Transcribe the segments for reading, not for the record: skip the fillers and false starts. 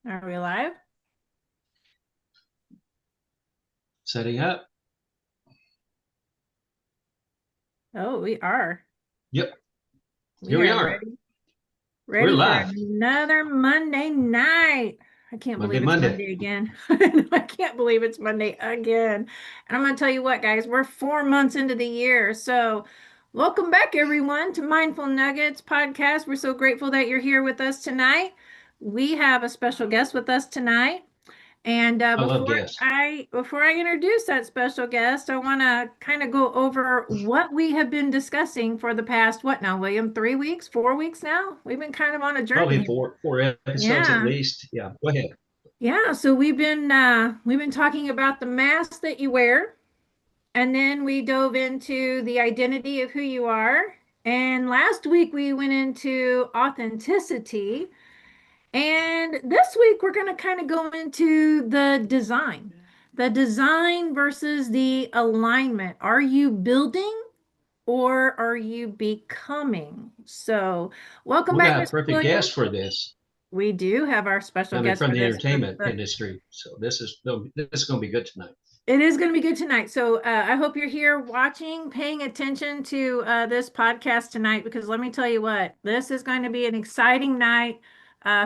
Are we live? Setting up. Oh, we are. Yep. Here We we are are. ready. We're Ready for live. another Monday night. I can't Monday, believe it's Monday. Monday again. I can't believe it's Monday again. And I'm going to tell you what, guys, we're 4 months into the year. So, welcome back, everyone, to Mindful Nuggets podcast. We're so grateful that you're here with us tonight. We have a special guest with us tonight. And I love guests. before I introduce that special guest, I want to kind of go over what we have been discussing for the past, what now, William? 3 weeks, 4 weeks now? We've been kind of on a journey Probably here. four episodes at Yeah. least. Yeah. Go ahead. Yeah, so we've been talking about the mask that you wear, and then we dove into the identity of who you are. And last week we went into authenticity. And this week, we're going to kind of go into the design versus the alignment. Are you building or are you becoming? So, welcome We back, got a Mr. perfect William. guest for this. We do have our special I mean, guest from for the this. entertainment industry. So this is going to be good tonight. It is going to be good tonight. So I hope you're here watching, paying attention to this podcast tonight, because let me tell you what, this is going to be an exciting night.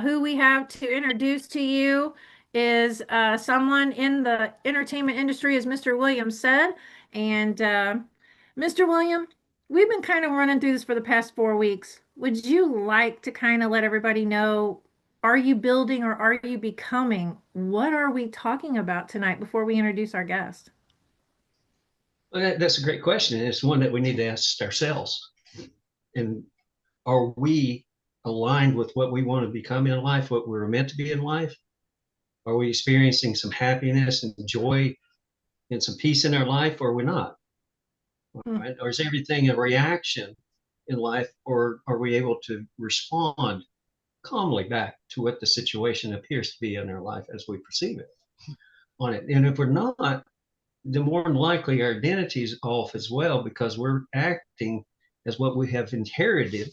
Who we have to introduce to you is someone in the entertainment industry, as Mr. William said. And Mr. William, we've been kind of running through this for the past 4 weeks. Would you like to kind of let everybody know, are you building or are you becoming? What are we talking about tonight before we introduce our guest? Well, that's a great question. And it's one that we need to ask ourselves. And are we aligned with what we want to become in life, what we're meant to be in life? Are we experiencing some happiness and joy and some peace in our life, or are we not? Hmm. Right? Or is everything a reaction in life, or are we able to respond calmly back to what the situation appears to be in our life as we perceive it on it? And if we're not, then more than likely our identity is off as well, because we're acting as what we have inherited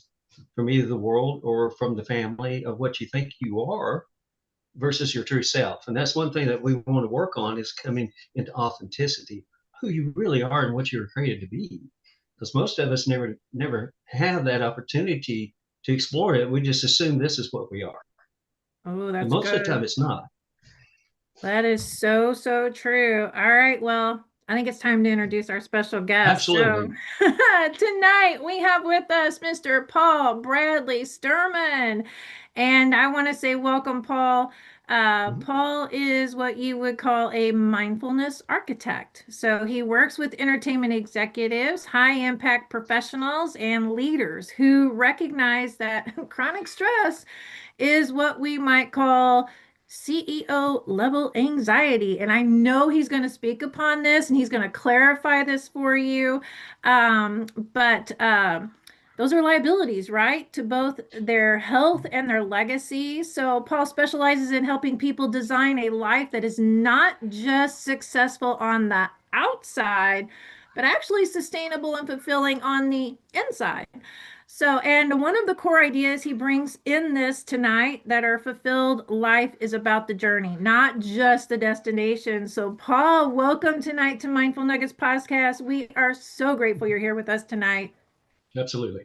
from either the world or from the family of what you think you are versus your true self. And that's one thing that we want to work on, is coming into authenticity, who you really are and what you're created to be. Because most of us never have that opportunity to explore it. We just assume this is what we are. Oh, And that's most of the time good. it's not. That is so, so true. All right. Well, I think it's time to introduce our special guest. So, Absolutely. tonight we have with us Mr. Paul Bradley Sterman. And I want to say welcome, Paul. Mhm. Paul is what you would call a mindfulness architect. So, he works with entertainment executives, high impact professionals, and leaders who recognize that chronic stress is what we might call CEO level anxiety. And I know he's going to speak upon this and he's going to clarify this for you. But those are liabilities, right? To both their health and their legacy. So Paul specializes in helping people design a life that is not just successful on the outside, but actually sustainable and fulfilling on the inside. So, and one of the core ideas he brings in this tonight, that our fulfilled life is about the journey, not just the destination. So, Paul, welcome tonight to Mindful Nuggets podcast. We are so grateful you're here with us tonight. Absolutely.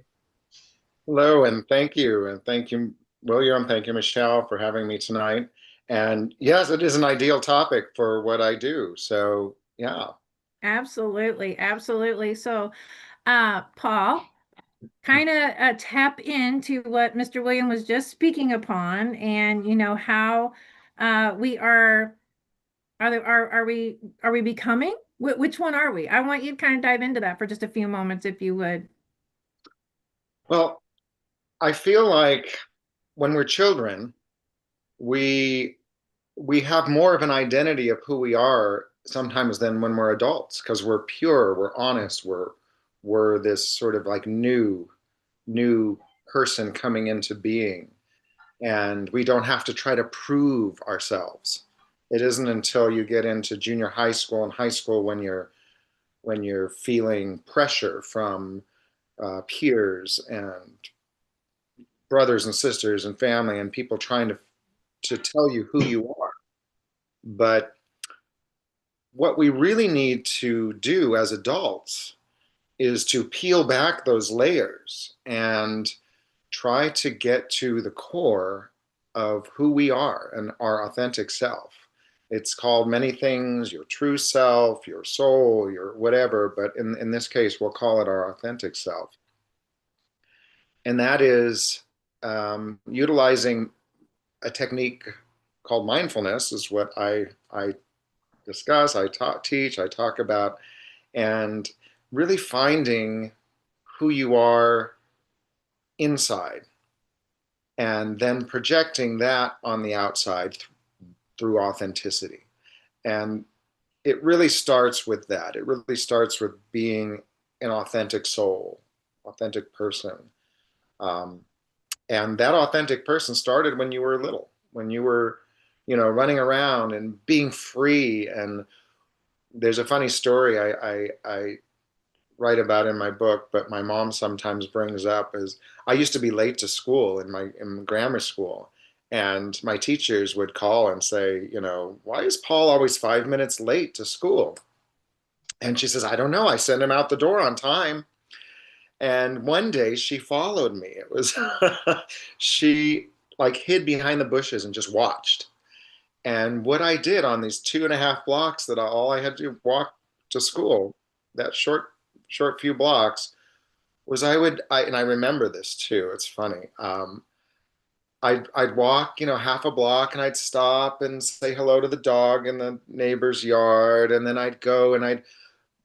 Hello, and thank you. And thank you, William. Thank you, Michelle, for having me tonight. And yes, it is an ideal topic for what I do. So, yeah. Absolutely, absolutely. So, Paul, kind of tap into what Mr. William was just speaking upon, and how we are we becoming? Which one are we? I want you to kind of dive into that for just a few moments, if you would. Well, I feel like when we're children, we we have more of an identity of who we are sometimes than when we're adults because we're pure, we're honest, we're this sort of like new person coming into being. And we don't have to try to prove ourselves. It isn't until you get into junior high school and high school when you're feeling pressure from peers and brothers and sisters and family and people trying to to tell you who you are. But what we really need to do as adults is to peel back those layers and try to get to the core of who we are and our authentic self. It's called many things, your true self, your soul, your whatever, but in this case, we'll call it our authentic self. And that is utilizing a technique called mindfulness, is what I discuss, teach, I talk about, and really finding who you are inside and then projecting that on the outside through authenticity. And it really starts with that. It really starts with being an authentic soul, authentic person. And that authentic person started when you were little, when you were, running around and being free. And there's a funny story I write about in my book, but my mom sometimes brings up, is I used to be late to school in grammar school. And my teachers would call and say, why is Paul always 5 minutes late to school? And she says, I don't know. I send him out the door on time. And one day she followed me. It was, she like hid behind the bushes and just watched. And what I did on these 2.5 blocks that all I had to walk to school, that short few blocks, was and I remember this too. It's funny. I'd walk, half a block, and I'd stop and say hello to the dog in the neighbor's yard. And then I'd go and I'd,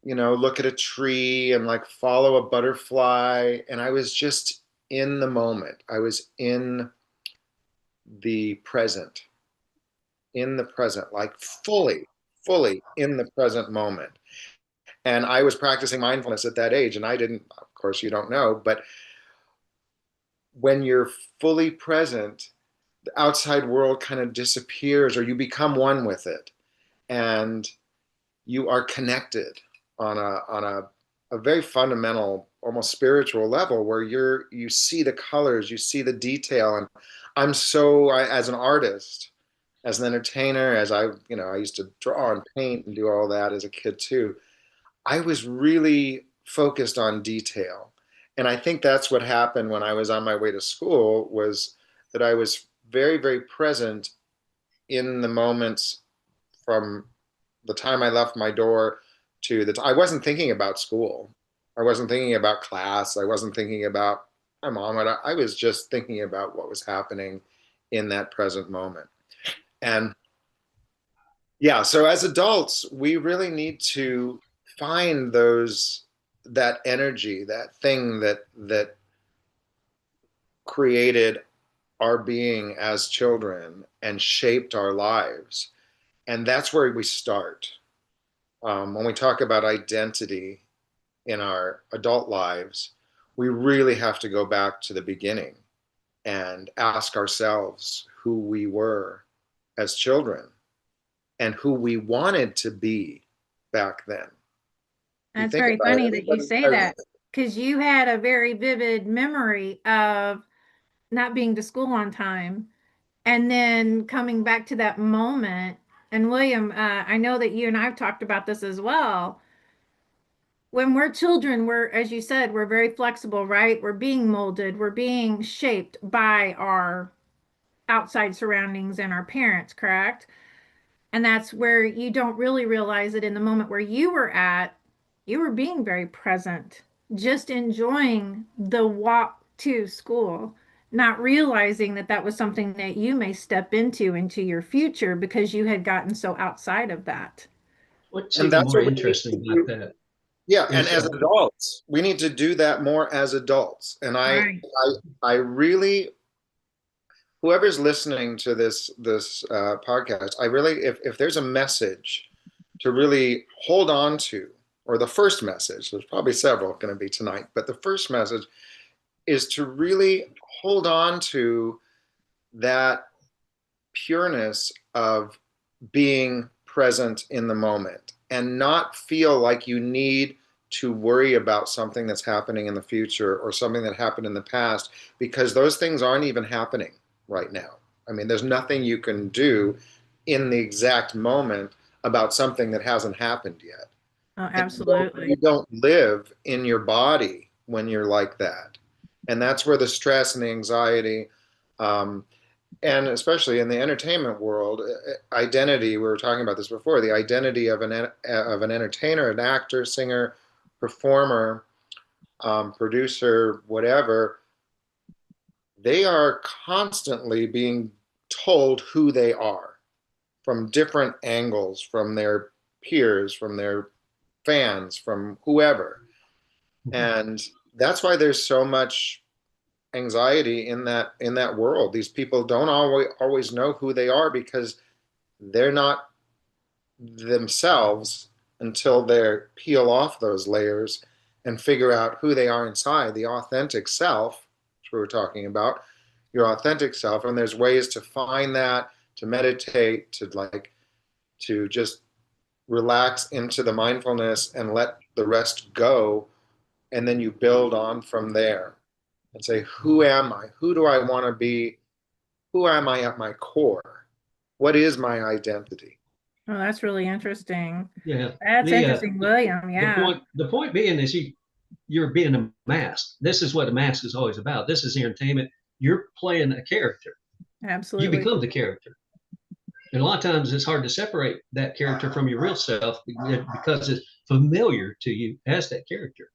look at a tree and like follow a butterfly. And I was just in the moment. I was the present, in the present, like fully in the present moment. And I was practicing mindfulness at that age. And I didn't, of course, you don't know, but when you're fully present, the outside world kind of disappears, or you become one with it. And you are connected on a very fundamental, almost spiritual level, where you see the colors, you see the detail. And as an artist, as an entertainer, I used to draw and paint and do all that as a kid too. I was really focused on detail. And I think that's what happened when I was on my way to school, was that I was very, very present in the moments from the time I left my door to I wasn't thinking about school. I wasn't thinking about class. I wasn't thinking about my mom. I was just thinking about what was happening in that present moment. And yeah, so as adults, we really need to find that energy, that thing that created our being as children and shaped our lives. And that's where we start. When we talk about identity in our adult lives, we really have to go back to the beginning and ask ourselves who we were as children and who we wanted to be back then. That's very funny that you say that, because you had a very vivid memory of not being to school on time and then coming back to that moment. And William, I know that you and I've talked about this as well. When we're children, as you said, we're very flexible, right? We're being molded, we're being shaped by our outside surroundings and our parents, correct? And that's where you don't really realize it in the moment where you were at. You were being very present, just enjoying the walk to school, not realizing that that was something that you may step into your future because you had gotten so outside of that. What's And even that's more what we need to interesting about do. that Yeah, and is as adults, we need to do that more as adults. And Right. I really, whoever's listening to this podcast, I really, if there's a message to really hold on to, or the first message, there's probably several going to be tonight, but the first message is to really hold on to that pureness of being present in the moment and not feel like you need to worry about something that's happening in the future or something that happened in the past, because those things aren't even happening right now. I mean, there's nothing you can do in the exact moment about something that hasn't happened yet. Oh, And absolutely. you don't live in your body when you're like that. And that's where the stress and the anxiety, um, and especially in the entertainment world, identity, we were talking about this before, the identity of an entertainer, an actor, singer, performer, producer, whatever, they are constantly being told who they are from different angles, from their peers, from their fans, from whoever. And that's why there's so much anxiety in that world. These people don't always know who they are because they're not themselves until they peel off those layers and figure out who they are inside, the authentic self, which we were talking about, your authentic self. And there's ways to find that, to meditate, to just relax into the mindfulness and let the rest go. And then you build on from there and say, who am I? Who do I want to be? Who am I at my core? What is my identity? Oh, that's really interesting. Yeah. That's interesting, William. Yeah, The point being is you're being a mask. This is what a mask is always about. This is entertainment. You're playing a character. You absolutely. become the character. And a lot of times it's hard to separate that character from your real self because it's familiar to you as that character.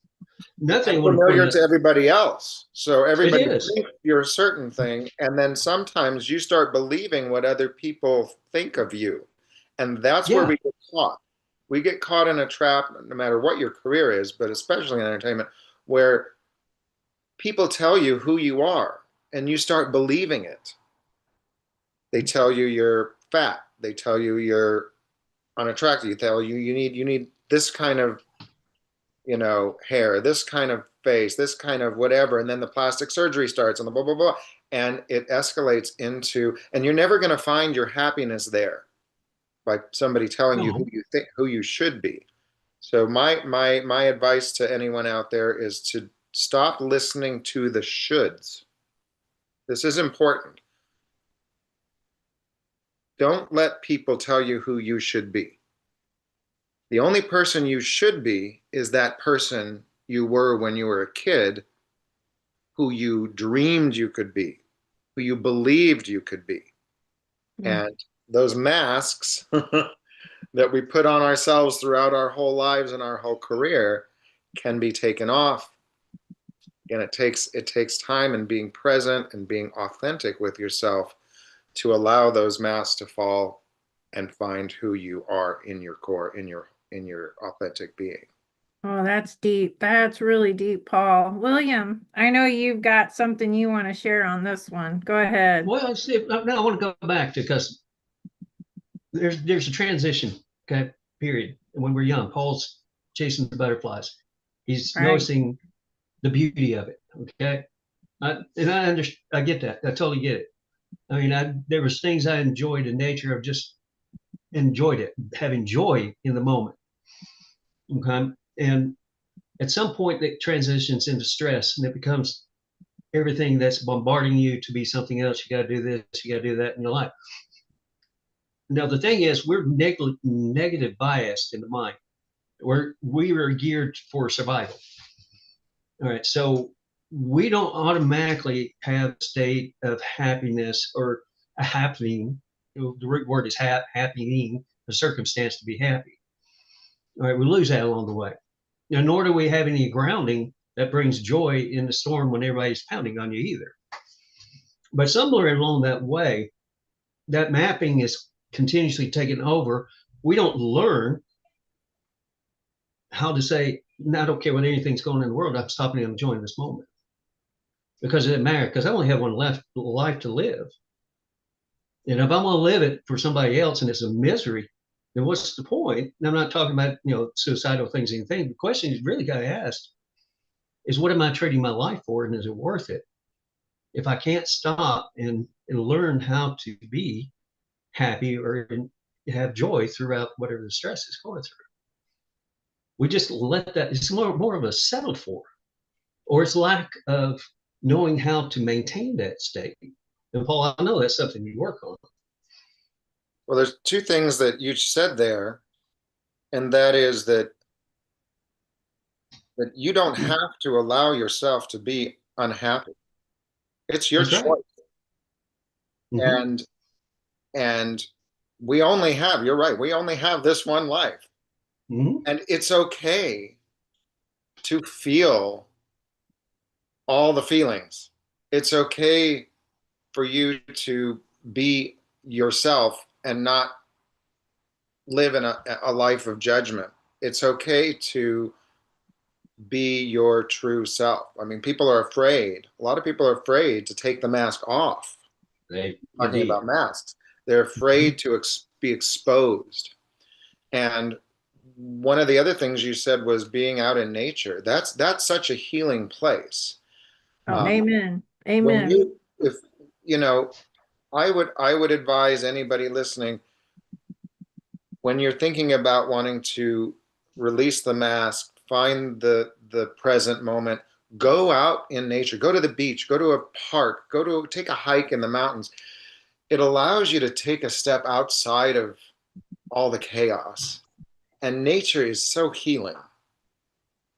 Nothing I want to point Familiar out. to everybody else. So It everybody is. thinks you're a certain thing, and then sometimes you start believing what other people think of you. And that's where Yeah. we get caught. We get caught in a trap, no matter what your career is, but especially in entertainment, where people tell you who you are and you start believing it. They tell you you're fat. They tell you you're unattractive. They tell you you need this kind of, hair, this kind of face, this kind of whatever, and then the plastic surgery starts and the blah blah blah, and it escalates into, and you're never going to find your happiness there by somebody telling you who No. you think who you should be. So my advice to anyone out there is to stop listening to the shoulds. This is important. Don't let people tell you who you should be. The only person you should be is that person you were when you were a kid, who you dreamed you could be, who you believed you could be. Mm. And those masks that we put on ourselves throughout our whole lives and our whole career can be taken off. And it takes time and being present and being authentic with yourself to allow those masks to fall and find who you are in your core, in your authentic being. Oh, that's deep. That's really deep, Paul. William, I know you've got something you want to share on this one. Go ahead. Well, see, now I want to go back to, because there's a transition, okay, period. When we're young, Paul's chasing the butterflies. He's Right. noticing the beauty of it, okay? I get that. I totally get it. I mean, there was things I enjoyed in nature. I've just enjoyed it, having joy in the moment, okay? And at some point, it transitions into stress, and it becomes everything that's bombarding you to be something else. You got to do this, you got to do that in your life. Now, the thing is, we're negative biased in the mind. We are geared for survival. All right. So we don't automatically have a state of happiness or a happening. The root word is happening, a circumstance to be happy. All right. We lose that along the way. Now, nor do we have any grounding that brings joy in the storm when everybody's pounding on you either. But somewhere along that way, that mapping is continuously taken over. We don't learn how to say, no, I don't care what anything's going on in the world. I'm stopping and enjoying this moment, because it doesn't matter, because I only have one life to live. And if I'm going to live it for somebody else and it's a misery, then what's the point? And I'm not talking about, suicidal things, anything. The question you really got to ask is, what am I trading my life for? And is it worth it? If I can't stop and learn how to be happy or have joy throughout whatever the stress is going through, we just let that, it's more of a settled for, or it's lack of knowing how to maintain that state. And Paul, I know that's something you work on. Well, there's two things that you said there, and that is that you don't have to allow yourself to be unhappy. It's your That's right. choice. Mm-hmm. And we only have, you're right, we only have this one life. Mm-hmm. And it's okay to feel all the feelings. It's okay for you to be yourself and not live in a life of judgment. It's okay to be your true self. I mean, people are afraid. A lot of people are afraid to take the mask off. They Talking indeed. about masks, they're afraid to be exposed. And one of the other things you said was being out in nature. That's such a healing place. Oh, Um, amen. when Amen. you, if you know, I would advise anybody listening, when you're thinking about wanting to release the mask, find the present moment, go out in nature, go to the beach, go to a park, go to take a hike in the mountains. It allows you to take a step outside of all the chaos. And nature is so healing.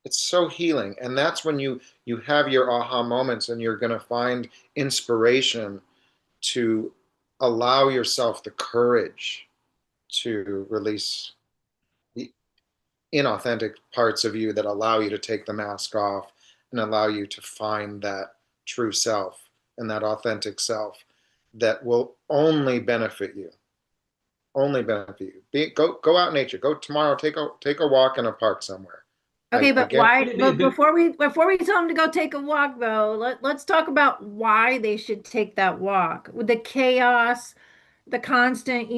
It's so healing. And that's when you have your aha moments and you're going to find inspiration to allow yourself the courage to release the inauthentic parts of you that allow you to take the mask off and allow you to find that true self and that authentic self that will only benefit you. Only benefit you. Go out in nature. Go tomorrow. Take a walk in a park somewhere. Okay, but Again, why? It'd be a But good. before we tell them to go take a walk, though, let's talk about why they should take that walk. With the chaos, the constant,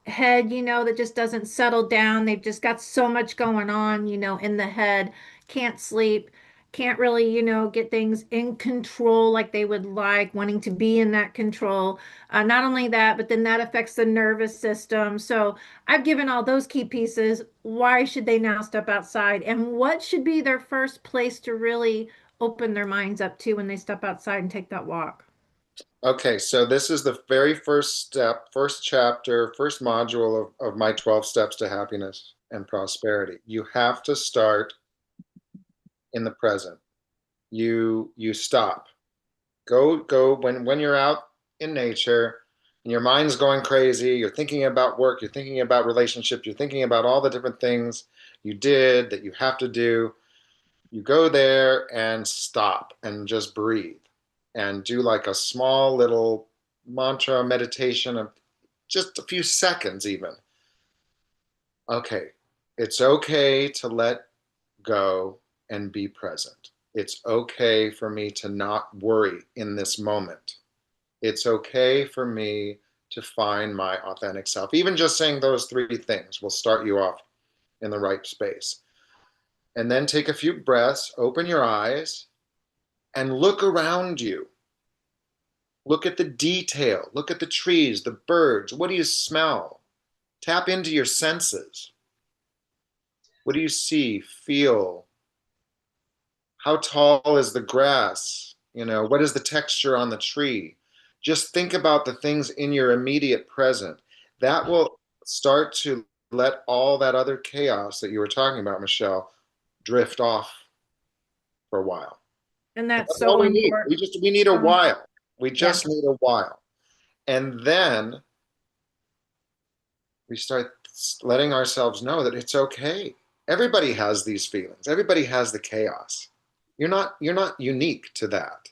head, that just doesn't settle down. They've just got so much going on, in the head, can't sleep, can't really, get things in control like they would like, wanting to be in that control. Not only that, but then that affects the nervous system. So I've given all those key pieces. Why should they now step outside? And what should be their first place to really open their minds up to when they step outside and take that walk? okay, so this is the very first step, first chapter, first module of my 12 steps to happiness and prosperity. You have to start in the present. You stop. Go when you're out in nature and your mind's going crazy, you're thinking about work, you're thinking about relationships, you're thinking about all the different things you did that you have to do. You go there and stop and just breathe and do like a small little mantra meditation of just a few seconds, even. Okay, it's okay to let go and be present. It's okay for me to not worry in this moment. It's okay for me to find my authentic self. Even just saying those three things will start you off in the right space. And then take a few breaths, open your eyes, and look around you. Look at the detail. Look at the trees, the birds. What do you smell? Tap into your senses. What do you see, feel? How tall is the grass? What is the texture on the tree? Just think about the things in your immediate present. That will start to let all that other chaos that you were talking about, Michelle, drift off for a while. And And that's that's all so we need. important. We need a Um, while. We yeah. just need a while. And then we start letting ourselves know that it's okay. Everybody has these feelings. Everybody has the chaos. You're not unique to that.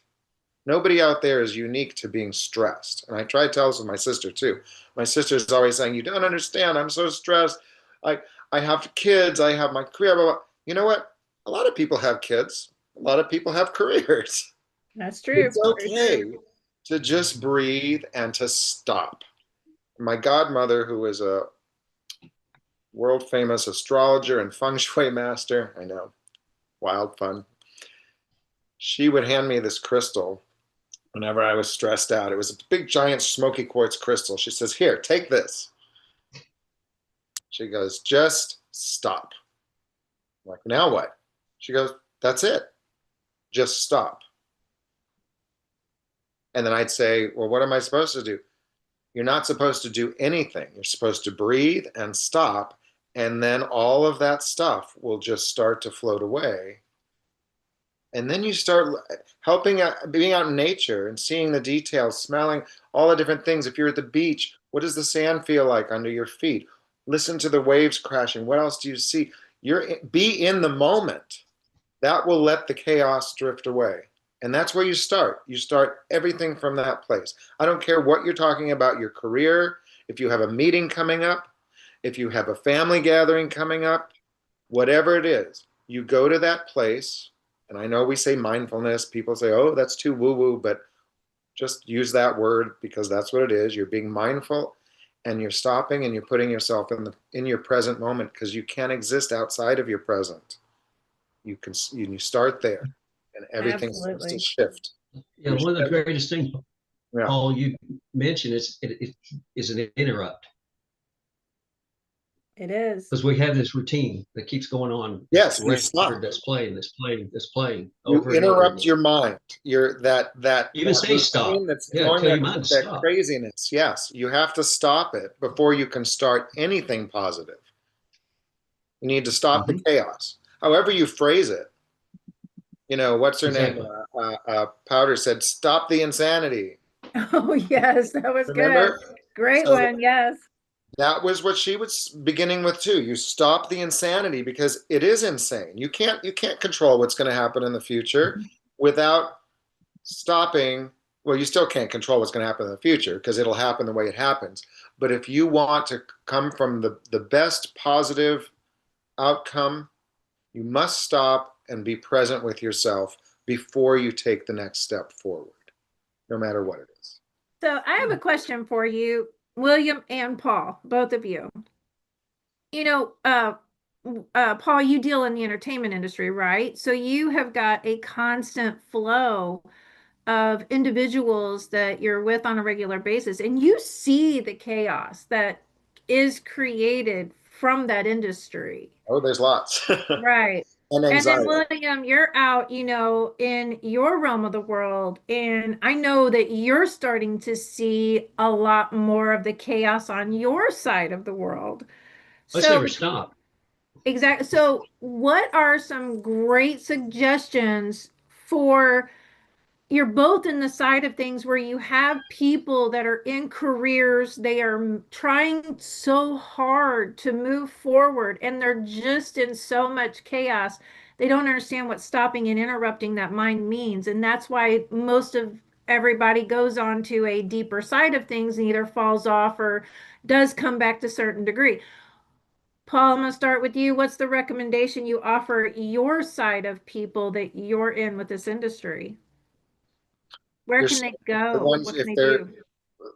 Nobody out there is unique to being stressed. And I try to tell this with my sister too. My sister's always saying, "You don't understand. I'm so stressed. I I have kids. I have my career." Blah, blah. You know what? A lot of people have kids. A lot of people have careers. That's true. It's Very true. okay to just breathe and to stop. My godmother, who is a world famous astrologer and feng shui master, I know, wild fun, she would hand me this crystal whenever I was stressed out. It was a big, giant, smoky quartz crystal. She says, "Here, take this." She goes, "Just stop." I'm like, "Now what?" She goes, "That's it. Just stop." And then I'd say, well, what am I supposed to do? You're not supposed to do anything. You're supposed to breathe and stop. And then all of that stuff will just start to float away. And then you start helping out, being out in nature and seeing the details, smelling all the different things. If you're at the beach, what does the sand feel like under your feet? Listen to the waves crashing. What else do you see? Be in the moment. That will let the chaos drift away. And that's where you start. You start everything from that place. I don't care what you're talking about, your career, if you have a meeting coming up, if you have a family gathering coming up, whatever it is, you go to that place. And I know we say mindfulness, people say, oh, that's too woo woo, but just use that word because that's what it is. You're being mindful and you're stopping and you're putting yourself in your present moment because you can't exist outside of your present. You start there and everything starts to Absolutely. shift. Yeah, one of the greatest things, Yeah. Paul, you mentioned is an interrupt. It is. Because we have this routine that keeps going on. Yes, you Record stop. that's playing, that's playing, that's playing You over and over interrupt again. your mind. That Even say stop. routine that's Yeah, going tell your mind to that stop. craziness. Yes, you have to stop it before you can start anything positive. You need to stop the chaos. However you phrase it. You know, what's her name? Exactly. Powder said, "Stop the insanity." Oh, yes, that was good. Remember? Great So one. Yes. that was what she was beginning with too. You stop the insanity because it is insane. You can't control what's going to happen in the future without stopping. Well, you still can't control what's going to happen in the future because it'll happen the way it happens. But if you want to come from the best positive outcome, you must stop and be present with yourself before you take the next step forward, no matter what it is. So I have a question for you, William and Paul, both of you. You know, Paul, you deal in the entertainment industry, right? So you have got a constant flow of individuals that you're with on a regular basis, and you see the chaos that is created from that industry. Oh, there's lots. Right. And And then, anxiety. William, you're out, in your realm of the world. And I know that you're starting to see a lot more of the chaos on your side of the world. Let's So, never stop. exactly. So, what are some great suggestions for you're both in the side of things where you have people that are in careers, they are trying so hard to move forward and they're just in so much chaos. They don't understand what stopping and interrupting that mind means. And that's why most of everybody goes on to a deeper side of things and either falls off or does come back to a certain degree. Paul, I'm going to start with you. What's the recommendation you offer your side of people that you're in with this industry? Where You're can they the go? ones What can if they they're do?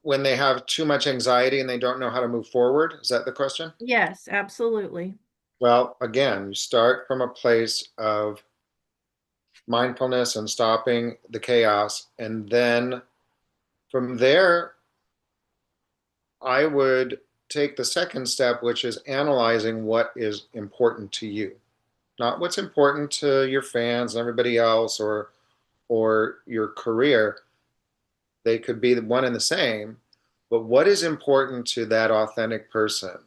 when they have too much anxiety and they don't know how to move forward. Is that the question? Yes, absolutely. Well, again, you start from a place of mindfulness and stopping the chaos. And then from there, I would take the second step, which is analyzing what is important to you, not what's important to your fans and everybody else or your career. They could be one and the same, but what is important to that authentic person?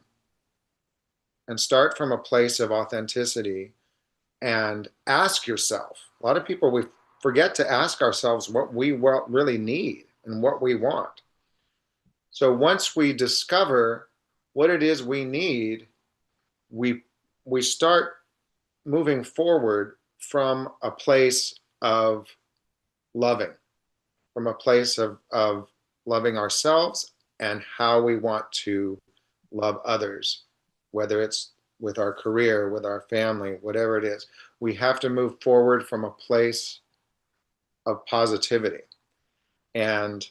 And start from a place of authenticity and ask yourself. A lot of people, we forget to ask ourselves what we really need and what we want. So once we discover what it is we need, we we start moving forward from a place of loving, from a place of loving ourselves and how we want to love others, whether it's with our career, with our family, whatever it is. We have to move forward from a place of positivity. And,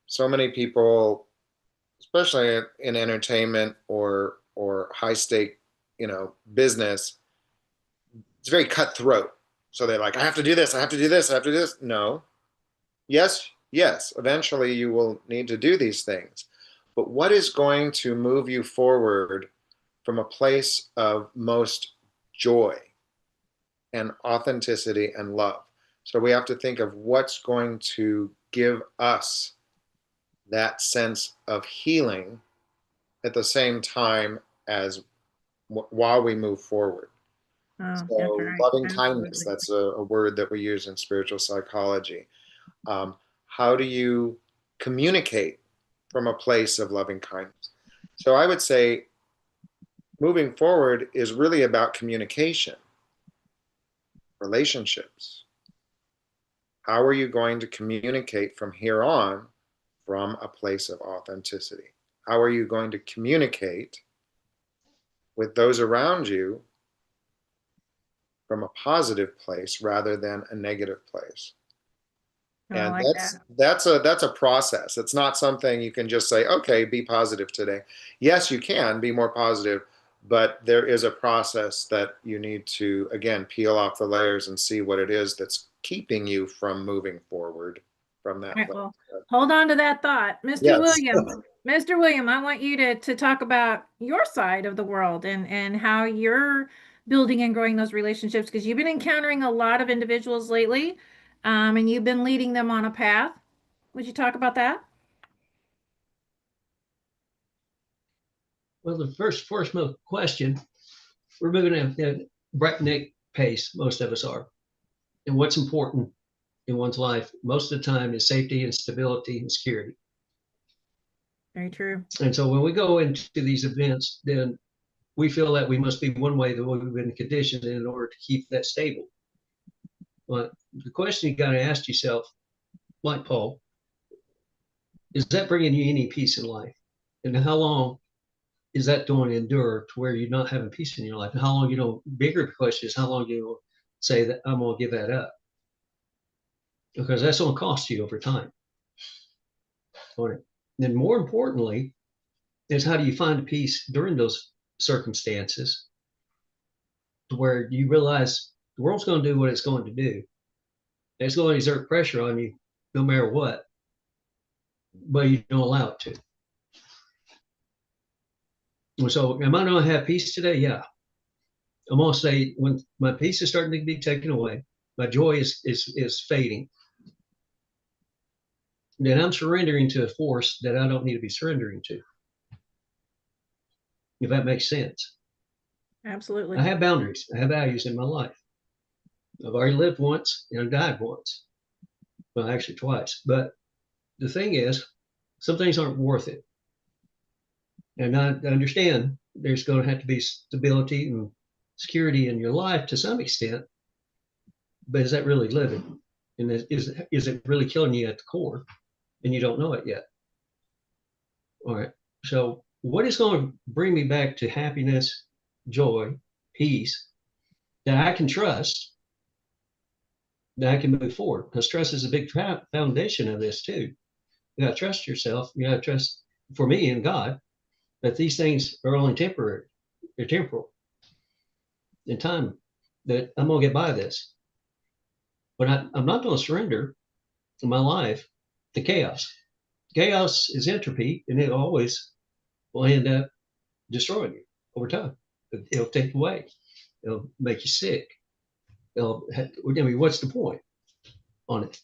so many people, especially in entertainment or high stake, business, it's very cutthroat. So they're like, I have to do this, I have to do this, I have to do this. No. Yes, yes, eventually you will need to do these things. But what is going to move you forward from a place of most joy and authenticity and love? So we have to think of what's going to give us that sense of healing at the same time as while we move forward. Oh, that's So right. loving kindness, Absolutely. that's a word that we use in spiritual psychology. Um, how do you communicate from a place of loving kindness? So I would say moving forward is really about communication, relationships. How are you going to communicate from here on from a place of authenticity? How are you going to communicate with those around you from a positive place rather than a negative place? Oh, I And like that. that's a process. It's not something you can just say, okay, be positive today. Yes, you can be more positive, but there is a process that you need to, again, peel off the layers and see what it is that's keeping you from moving forward from All that right, place. well, hold on to that thought. Mr. Yes. William, Mr. William, I want you to talk about your side of the world and how you're building and growing those relationships because you've been encountering a lot of individuals lately, and you've been leading them on a path. Would you talk about that? Well, the first question, we're moving at a breakneck pace, most of us are. And what's important in one's life most of the time is safety and stability and security. Very true. And so when we go into these events, then we feel that we must be one way the way we've been conditioned in order to keep that stable. But the question you got to ask yourself, like Paul, is that bringing you any peace in life? And how long is that going to endure to where you're not having peace in your life? And how long, bigger question is how long you say that I'm going to give that up? Because that's going to cost you over time. Then more importantly, is how do you find peace during those circumstances to where you realize the world's going to do what it's going to do. It's going to exert pressure on you no matter what, but you don't allow it to. And so am I going to have peace today? Yeah. I'm going to say when my peace is starting to be taken away, my joy is fading, then I'm surrendering to a force that I don't need to be surrendering to, if that makes sense. Absolutely. I have boundaries. I have values in my life. I've already lived once and I died once. Well, actually twice. But the thing is, some things aren't worth it. And I understand there's going to have to be stability and security in your life to some extent, but is that really living? And is it really killing you at the core? And you don't know it yet. All right. So what is going to bring me back to happiness, joy, peace that I can trust, that I can move forward? Because trust is a big foundation of this too. You got to trust yourself. You got to trust, for me, in God, that these things are only temporary. They're temporal in time, that I'm going to get by this. But I'm not going to surrender my life to chaos. Chaos is entropy, and it always will end up destroying you over time. It'll take you away. It'll make you sick. I mean, what's the point on it?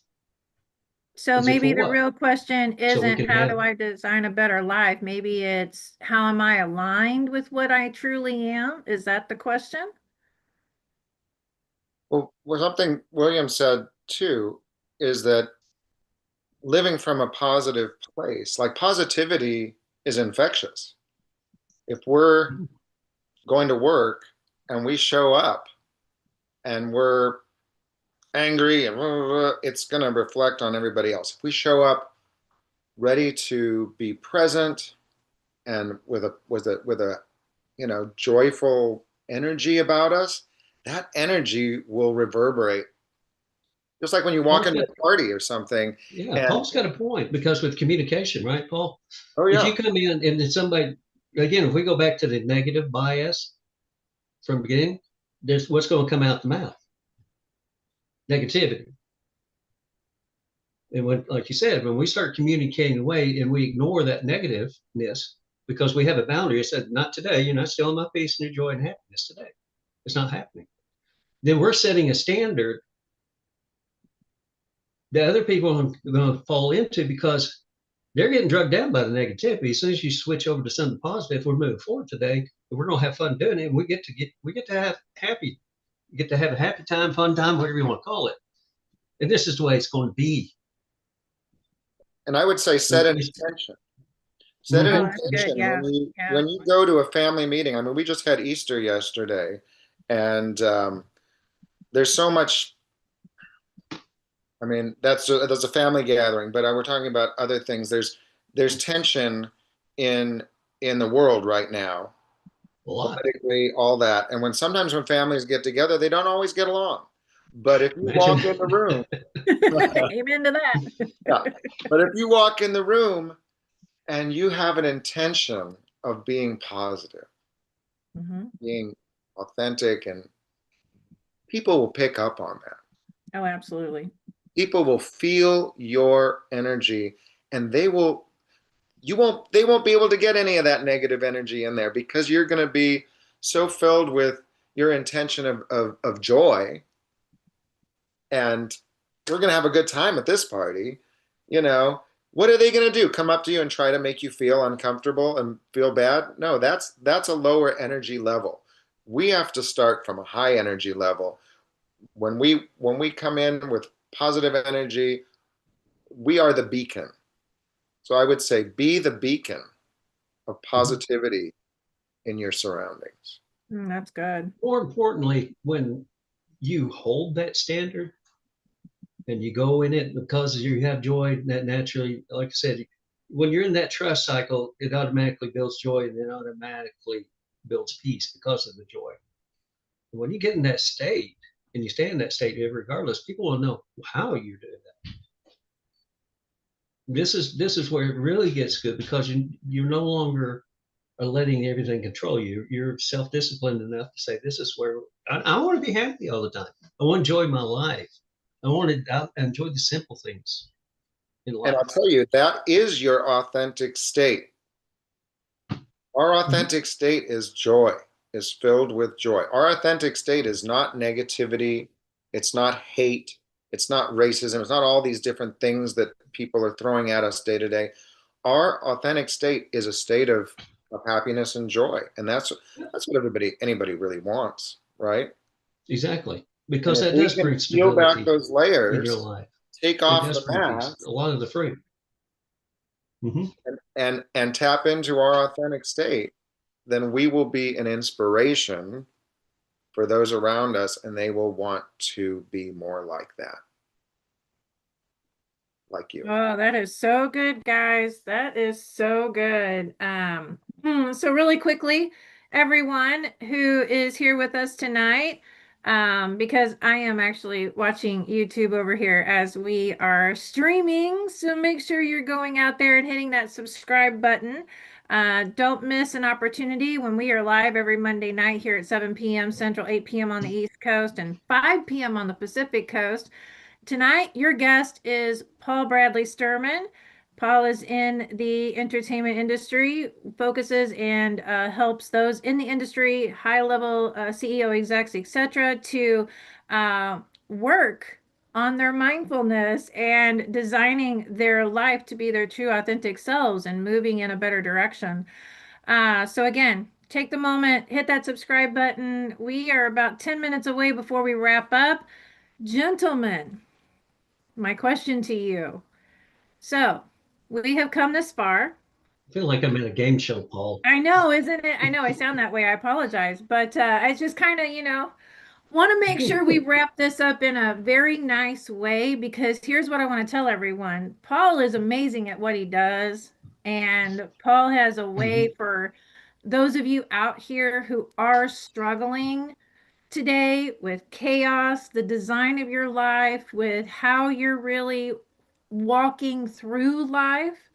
So Is it maybe for the what? real question So we isn't can how have, do I design a better life? Maybe it's how am I aligned with what I truly am? Is that the question? Well, something William said too is that living from a positive place, like positivity is infectious. If we're going to work and we show up and we're angry and blah, blah, blah, it's going to reflect on everybody else. If we show up ready to be present and with a joyful energy about us, that energy will reverberate. Just like when you walk Paul's into got, a party or something, yeah, and Paul's got a point because with communication, right, Paul? oh If yeah, you come in and then somebody, again, if we go back to the negative bias from the beginning, there's what's going to come out the mouth, negativity. And when, like you said, when we start communicating away and we ignore that negativeness because we have a boundary, I said, not today, you're not stealing my peace and your joy and happiness today. It's not happening. Then we're setting a standard the other people are going to fall into, because they're getting drugged down by the negativity. As soon as you switch over to something positive, we're moving forward today. We're going to have fun doing it. And we get to have happy, get to have a happy time, fun time, whatever you want to call it. And this is the way it's going to be. And I would say set an intention. Set an Oh, that's good. intention Yeah. when you go to a family meeting. I mean, we just had Easter yesterday, and there's so much. I mean, that's a family gathering, but we're talking about other things. There's tension in the world right now, A lot. politically, all that. And sometimes when families get together, they don't always get along. But if you walk in the room, Amen to that. yeah. But if you walk in the room and you have an intention of being positive, being authentic, and people will pick up on that. Oh, absolutely. People will feel your energy, and they won't be able to get any of that negative energy in there, because you're going to be so filled with your intention of joy, and we're going to have a good time at this party. What are they going to do? Come up to you and try to make you feel uncomfortable and feel bad? No, that's a lower energy level. We have to start from a high energy level. When we come in with positive energy, we are the beacon. So I would say be the beacon of positivity in your surroundings. That's good. More importantly, when you hold that standard and you go in it because you have joy, that naturally, like I said, when you're in that trust cycle, it automatically builds joy, and then automatically builds peace because of the joy. And when you get in that state and you stay in that state, regardless, people will know how you're doing that. This is where it really gets good, because you're no longer are letting everything control you. You're self-disciplined enough to say, this is where I want to be happy all the time. I want to enjoy my life. I want to enjoy the simple things in life. And I'll tell you, that is your authentic state. Our authentic state is joy, is filled with joy. Our authentic state is not negativity. It's not hate. It's not racism. It's not all these different things that people are throwing at us day to day. Our authentic state is a state of happiness and joy. And that's what anybody really wants, right? Exactly. Because And that if we does can bring peel back stability those in your layers, life. take It off does the bring peace. mask, A lot of the fruit. and tap into our authentic state, then we will be an inspiration for those around us, and they will want to be more like that, like you. Oh, that is so good, guys. That is so good. So really quickly, everyone who is here with us tonight, because I am actually watching YouTube over here as we are streaming. So make sure you're going out there and hitting that subscribe button. Don't miss an opportunity when we are live every Monday night here at 7 p.m. Central, 8 p.m. on the East Coast, and 5 p.m. on the Pacific Coast. Tonight, your guest is Paul Bradley Sterman. Paul is in the entertainment industry, focuses and helps those in the industry, high-level CEO execs, etc., to work on their mindfulness and designing their life to be their true, authentic selves and moving in a better direction. So again, take the moment, hit that subscribe button. We are about 10 minutes away before we wrap up. Gentlemen, my question to you. So, we have come this far. I feel like I'm in a game show, Paul. I know, isn't it? I know I sound that way. I apologize. But I just kind of, want to make sure we wrap this up in a very nice way, because here's what I want to tell everyone. Paul is amazing at what he does. And Paul has a way for those of you out here who are struggling today with chaos, the design of your life, with how you're really walking through life.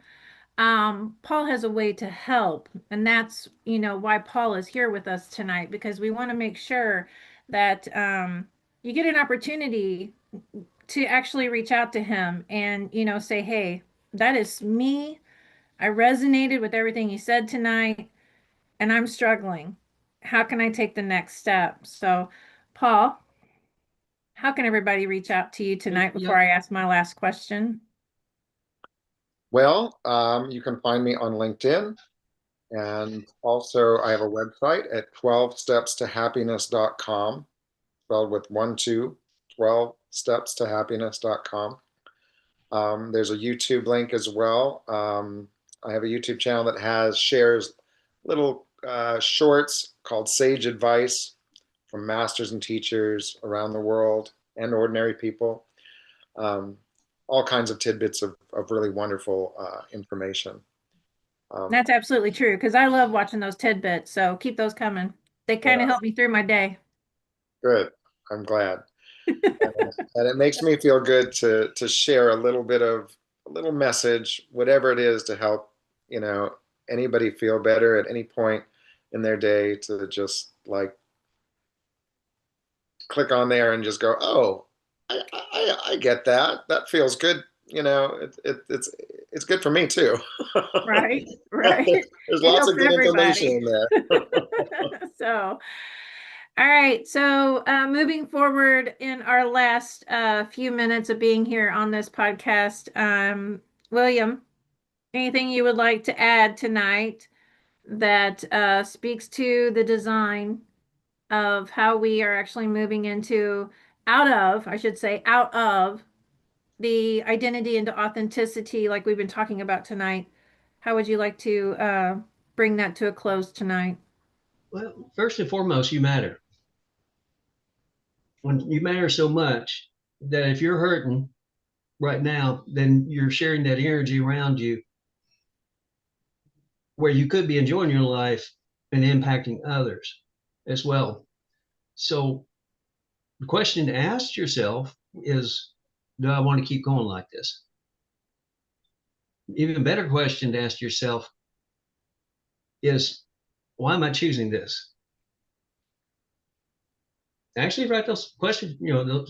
Paul has a way to help, and that's why Paul is here with us tonight, because we want to make sure that you get an opportunity to actually reach out to him and say, hey, that is me. I resonated with everything you said tonight, and I'm struggling. How can I take the next step? So, Paul, How can everybody reach out to you tonight Yeah. before I ask my last question? Well, you can find me on LinkedIn. And also, I have a website at 12stepstohappiness.com, spelled with 1, 2, 12stepstohappiness.com. There's a YouTube link as well. I have a YouTube channel that shares little shorts called Sage Advice from masters and teachers around the world and ordinary people. Um, all kinds of tidbits of really wonderful information. That's absolutely true because I love watching those tidbits. So keep those coming. They kind of Yeah, help me through my day. good. I'm glad. And it makes me feel good to share a little message, whatever it is, to help, anybody feel better at any point in their day, to just like click on there and just go, oh, I get that. That feels good. It's good for me too. Right, right. There's It lots helps of good information everybody. in there. So, all right. So, moving forward in our last few minutes of being here on this podcast, William, anything you would like to add tonight that speaks to the design of how we are actually moving into, out of, I should say, out of the identity into authenticity, like we've been talking about tonight? How would you like to bring that to a close tonight? Well, first and foremost, you matter. When you matter so much that if you're hurting right now, then you're sharing that energy around you where you could be enjoying your life and impacting others as well. So the question to ask yourself is, do I want to keep going like this? Even better question to ask yourself is, why am I choosing this? Actually write those questions,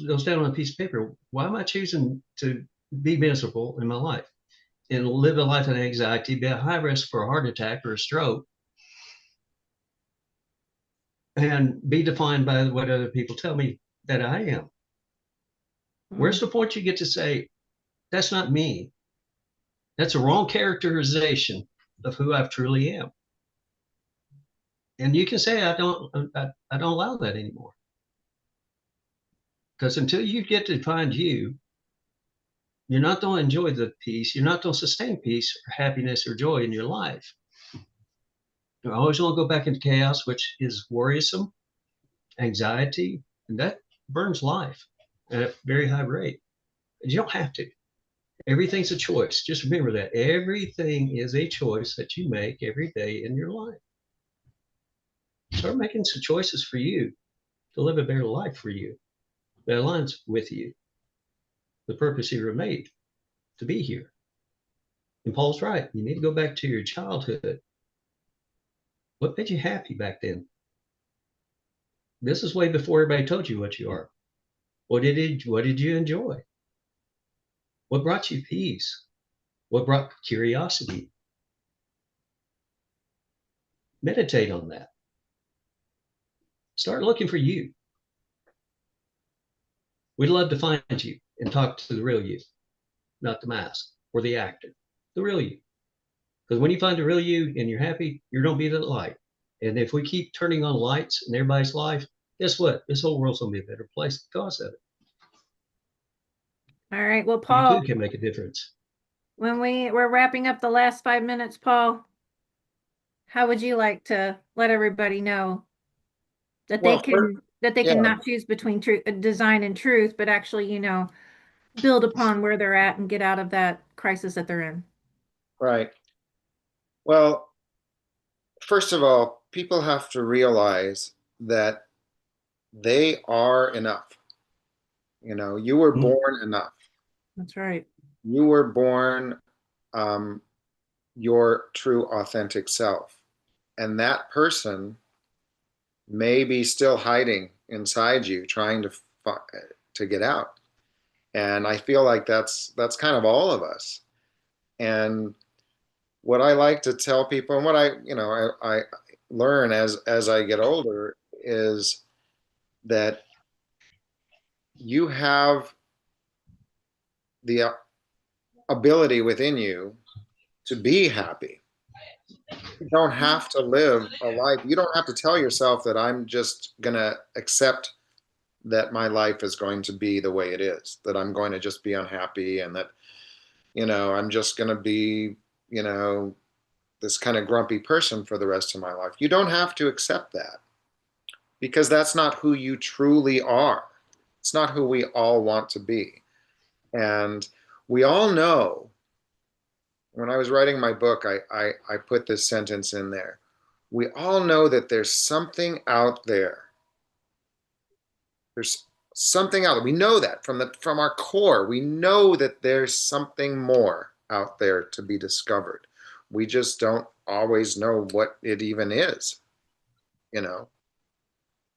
those down on a piece of paper. Why am I choosing to be miserable in my life and live a life of anxiety, be at high risk for a heart attack or a stroke, and be defined by what other people tell me that I am? Where's the point you get to say, that's not me? That's a wrong characterization of who I truly am. And you can say, I don't allow that anymore. Because until you get to find you, you're not going to enjoy the peace. You're not going to sustain peace or happiness or joy in your life. You always want to go back into chaos, which is worrisome, anxiety, and that burns life at a very high rate. And you don't have to. Everything's a choice. Just remember that everything is a choice that you make every day in your life. Start making some choices for you to live a better life for you that aligns with you, the purpose you were made to be here. And Paul's right. You need to go back to your childhood. What made you happy back then? This is way before everybody told you what you are. What did you enjoy? What brought you peace? What brought curiosity? Meditate on that. Start looking for you. We'd love to find you and talk to the real you, not the mask or the actor, the real you. Because when you find the real you and you're happy, you're going to be the light. And if we keep turning on lights in everybody's life, guess what? This whole world's going to be a better place because of it. All right. Well, You Paul, too can make a difference. when we're wrapping up the last 5 minutes, Paul, how would you like to let everybody know that they Well, can yeah, not choose between design and truth, but actually, build upon where they're at and get out of that crisis that they're in? right. Well, first of all, people have to realize that they are enough. You were Mm. born enough. That's right. You were born um, your true authentic self. And that person may be still hiding inside you, trying to get out. And I feel like that's kind of all of us. And what I like to tell people, and what I learn as I get older, is that you have the ability within you to be happy. You don't have to live a life. You don't have to tell yourself that I'm just going to accept that my life is going to be the way it is, that I'm going to just be unhappy and that, I'm just going to be, this kind of grumpy person for the rest of my life. You don't have to accept that because that's not who you truly are. It's not who we all want to be. And we all know, when I was writing my book, I put this sentence in there. We all know that there's something out there. There's something out there. We know that from our core. We know that there's something more out there to be discovered. We just don't always know what it even is, you know.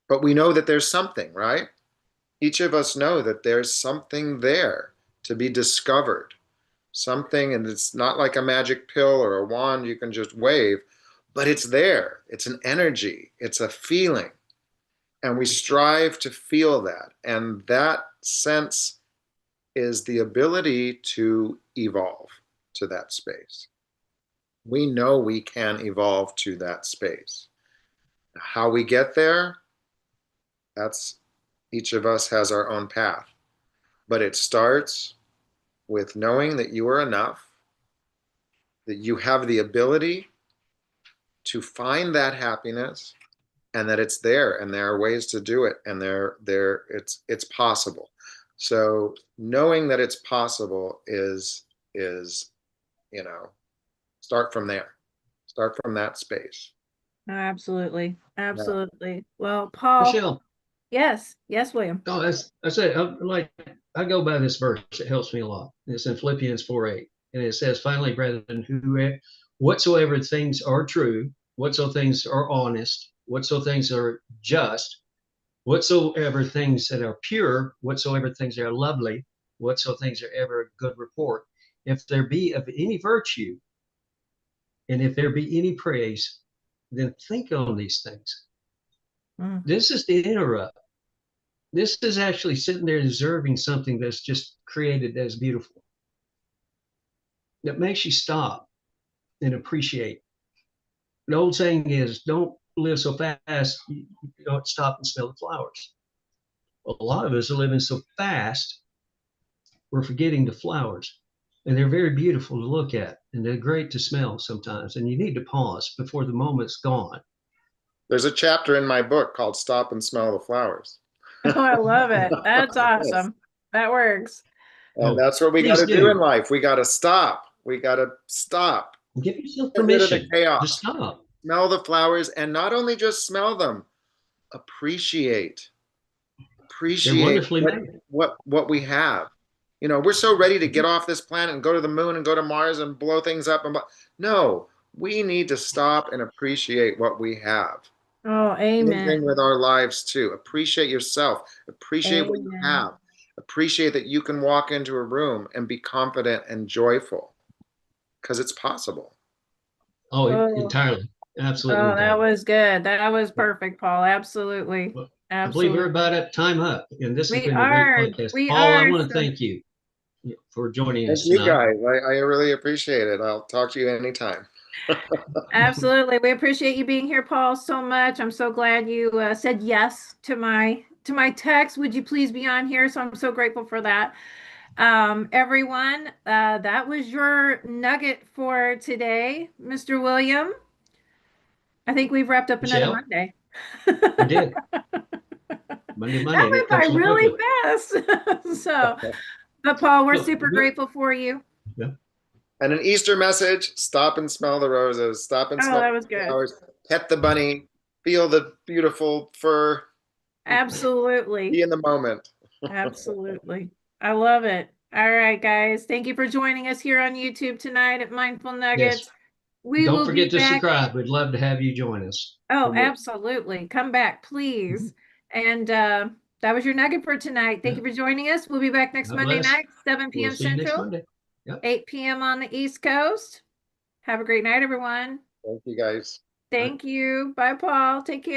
But we know that there's something, right? Each of us know that there's something there to be discovered. Something, and it's not like a magic pill or a wand you can just wave, but it's there. It's an energy, it's a feeling. And we strive to feel that. And that sense is the ability to evolve to that space. We know we can evolve to that space. How we get there, that's each of us has our own path. But it starts with knowing that you are enough, that you have the ability to find that happiness, and that it's there, and there are ways to do it, and it's possible. So knowing that it's possible is start from there, start from that space. Absolutely. Absolutely. Well, Paul, Michelle, yes, William. oh, I said, I go by this verse. It helps me a lot. It's in Philippians 4:8, and it says, "Finally, brethren, whatsoever things are true, whatsoever things are honest, whatsoever things are just, whatsoever things that are pure, whatsoever things that are lovely, whatsoever things are ever a good report, if there be of any virtue, and if there be any praise, then think on these things." Mm. This is the interrupt. This is actually sitting there observing something that's just created as beautiful. That makes you stop and appreciate. The old saying is, don't live so fast, you don't stop and smell the flowers. A lot of us are living so fast, we're forgetting the flowers. And they're very beautiful to look at, and they're great to smell sometimes. And you need to pause before the moment's gone. There's a chapter in my book called Stop and Smell the Flowers. Oh, I love it. That's awesome. That works. And that's what we got to do in life. We got to stop. We got to stop. Give yourself permission the chaos. to stop. Smell the flowers, and not only just smell them, appreciate what we have. We're so ready to get off this planet and go to the moon and go to Mars and blow things up. No, we need to stop and appreciate what we have. Oh, amen. Same thing with our lives too. Appreciate yourself. Appreciate what you have. Appreciate that you can walk into a room and be confident and joyful, because it's possible. Oh, entirely. Absolutely. Oh, that was good. That was perfect, Paul. Absolutely. Well, Absolutely. I believe we're about at time up, and this has been a great podcast. Paul, I want to thank you for joining us tonight. Thank you, guys. I really appreciate it. I'll talk to you anytime. Absolutely. We appreciate you being here, Paul, so much. I'm so glad you said yes to my text. Would you please be on here? So I'm so grateful for that. Everyone, that was your nugget for today, Mr. William. I think we've wrapped up another Monday. We did. Monday. That went by really fast. But Paul, we're super grateful for you. Yeah. And an Easter message: stop and smell the roses. Stop and smell the flowers. Pet the bunny. Feel the beautiful fur. Absolutely. Be in the moment. Absolutely. I love it. All right, guys. Thank you for joining us here on YouTube tonight at Mindful Nuggets. Yes. Don't forget to subscribe. We'd love to have you join us. Oh, absolutely. Come back, please. And that was your nugget for tonight. Thank you for joining us. We'll be back next Monday night, 7 p.m. Central, 8 p.m. on the East Coast. Have a great night, everyone. Thank you, guys. Thank you. Bye, Paul. Take care.